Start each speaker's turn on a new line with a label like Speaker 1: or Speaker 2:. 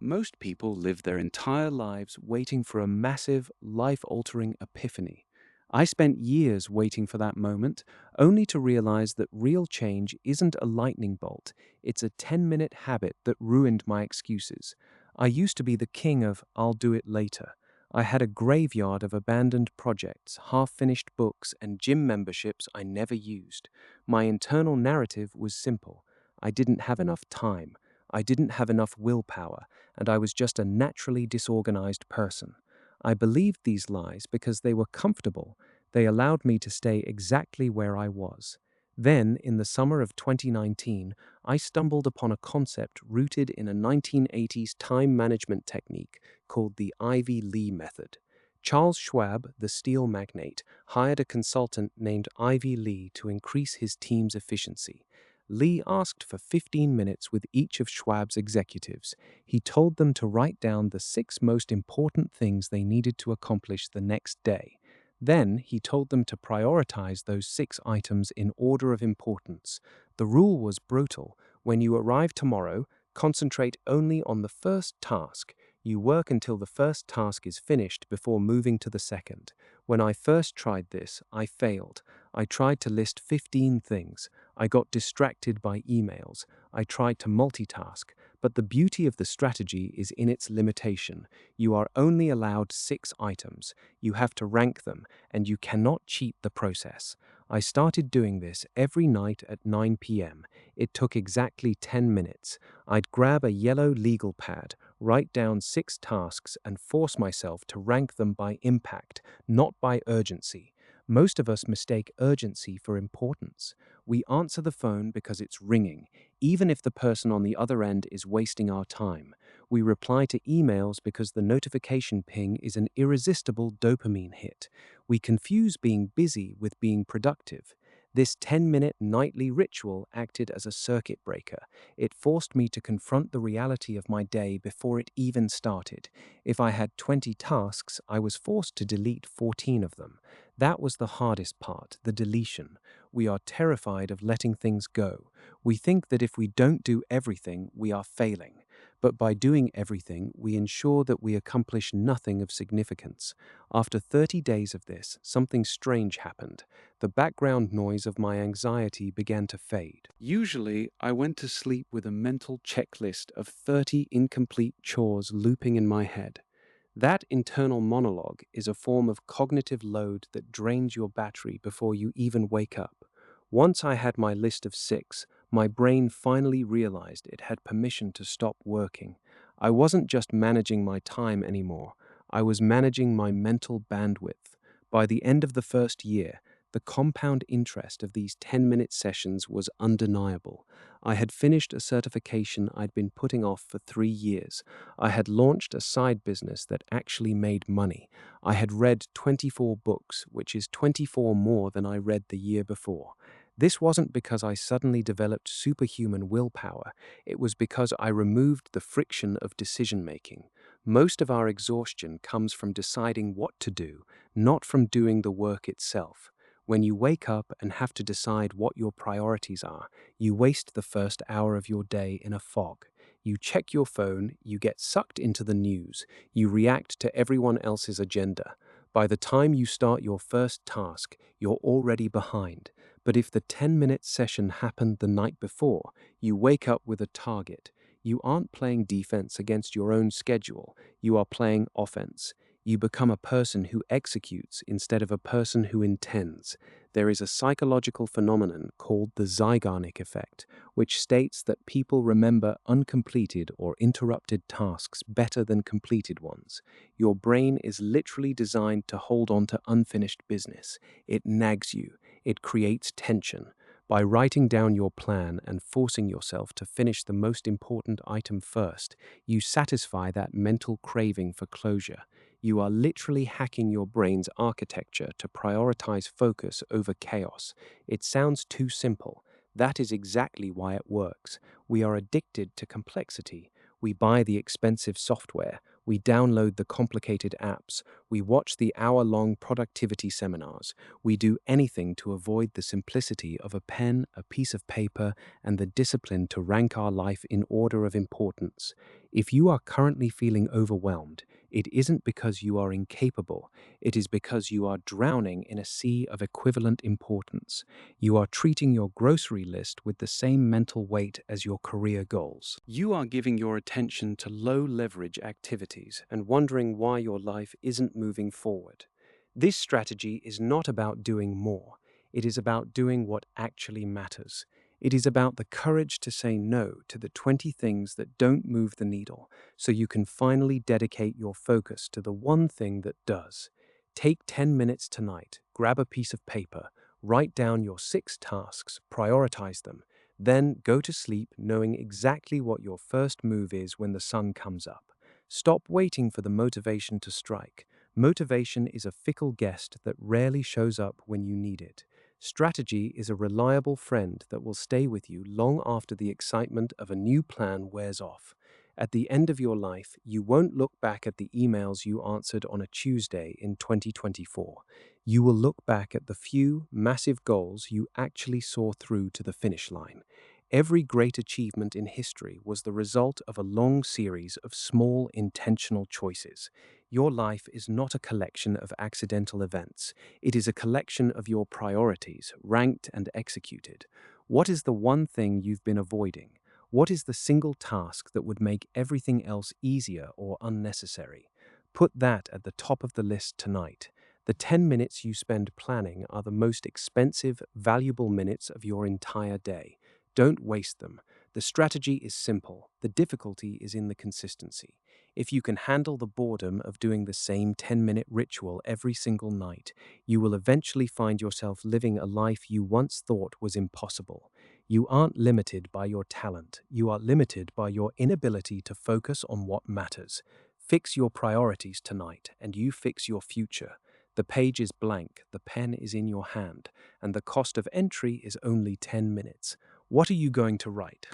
Speaker 1: Most people live their entire lives waiting for a massive, life altering epiphany. I spent years waiting for that moment, only to realize that real change isn't a lightning bolt, it's a 10-minute habit that ruined my excuses. I used to be the king of "I'll do it later." I had a graveyard of abandoned projects, half finished books, and gym memberships I never used. My internal narrative was simple: I didn't have enough time. I didn't have enough willpower, and I was just a naturally disorganized person. I believed these lies because they were comfortable. They allowed me to stay exactly where I was. Then, in the summer of 2019, I stumbled upon a concept rooted in a 1980s time management technique called the Ivy Lee method. Charles Schwab, the steel magnate, hired a consultant named Ivy Lee to increase his team's efficiency. Lee asked for 15 minutes with each of Schwab's executives. He told them to write down the 6 most important things they needed to accomplish the next day. Then he told them to prioritize those 6 items in order of importance. The rule was brutal. When you arrive tomorrow, concentrate only on the first task. You work until the first task is finished before moving to the second. When I first tried this, I failed. I tried to list 15 things. I got distracted by emails. I tried to multitask. But the beauty of the strategy is in its limitation. You are only allowed 6 items. You have to rank them, and you cannot cheat the process. I started doing this every night at 9 p.m. It took exactly 10 minutes. I'd grab a yellow legal pad, write down 6 tasks, and force myself to rank them by impact, not by urgency. Most of us mistake urgency for importance. We answer the phone because it's ringing, even if the person on the other end is wasting our time. We reply to emails because the notification ping is an irresistible dopamine hit. We confuse being busy with being productive. This 10-minute nightly ritual acted as a circuit breaker. It forced me to confront the reality of my day before it even started. If I had 20 tasks, I was forced to delete 14 of them. That was the hardest part, the deletion. We are terrified of letting things go. We think that if we don't do everything, we are failing. But by doing everything, we ensure that we accomplish nothing of significance. After 30 days of this, something strange happened. The background noise of my anxiety began to fade. Usually, I went to sleep with a mental checklist of 30 incomplete chores looping in my head. That internal monologue is a form of cognitive load that drains your battery before you even wake up. Once I had my list of 6, my brain finally realized it had permission to stop working. I wasn't just managing my time anymore, I was managing my mental bandwidth. By the end of the first year, the compound interest of these 10-minute sessions was undeniable. I had finished a certification I'd been putting off for 3 years. I had launched a side business that actually made money. I had read 24 books, which is 24 more than I read the year before. This wasn't because I suddenly developed superhuman willpower. It was because I removed the friction of decision-making. Most of our exhaustion comes from deciding what to do, not from doing the work itself. When you wake up and have to decide what your priorities are, you waste the first hour of your day in a fog. You check your phone, you get sucked into the news, you react to everyone else's agenda. By the time you start your first task, you're already behind. But if the 10-minute session happened the night before, you wake up with a target. You aren't playing defense against your own schedule, you are playing offense. You become a person who executes instead of a person who intends. There is a psychological phenomenon called the Zeigarnik effect, which states that people remember uncompleted or interrupted tasks better than completed ones. Your brain is literally designed to hold on to unfinished business. It nags you. It creates tension. By writing down your plan and forcing yourself to finish the most important item first, you satisfy that mental craving for closure. You are literally hacking your brain's architecture to prioritize focus over chaos. It sounds too simple. That is exactly why it works. We are addicted to complexity. We buy the expensive software. We download the complicated apps. We watch the hour-long productivity seminars. We do anything to avoid the simplicity of a pen, a piece of paper, and the discipline to rank our life in order of importance. If you are currently feeling overwhelmed, it isn't because you are incapable. It is because you are drowning in a sea of equivalent importance. You are treating your grocery list with the same mental weight as your career goals. You are giving your attention to low-leverage activities and wondering why your life isn't moving forward. This strategy is not about doing more. It is about doing what actually matters. It is about the courage to say no to the 20 things that don't move the needle, so you can finally dedicate your focus to the one thing that does. Take 10 minutes tonight, grab a piece of paper, write down your 6 tasks, prioritize them, then go to sleep knowing exactly what your first move is when the sun comes up. Stop waiting for the motivation to strike. Motivation is a fickle guest that rarely shows up when you need it. Strategy is a reliable friend that will stay with you long after the excitement of a new plan wears off. At the end of your life, you won't look back at the emails you answered on a Tuesday in 2024. You will look back at the few, massive goals you actually saw through to the finish line. Every great achievement in history was the result of a long series of small, intentional choices. Your life is not a collection of accidental events. It is a collection of your priorities, ranked and executed. What is the one thing you've been avoiding? What is the single task that would make everything else easier or unnecessary? Put that at the top of the list tonight. The 10 minutes you spend planning are the most expensive, valuable minutes of your entire day. Don't waste them. The strategy is simple. The difficulty is in the consistency. If you can handle the boredom of doing the same 10-minute ritual every single night, you will eventually find yourself living a life you once thought was impossible. You aren't limited by your talent. You are limited by your inability to focus on what matters. Fix your priorities tonight, and you fix your future. The page is blank, the pen is in your hand, and the cost of entry is only 10 minutes. What are you going to write?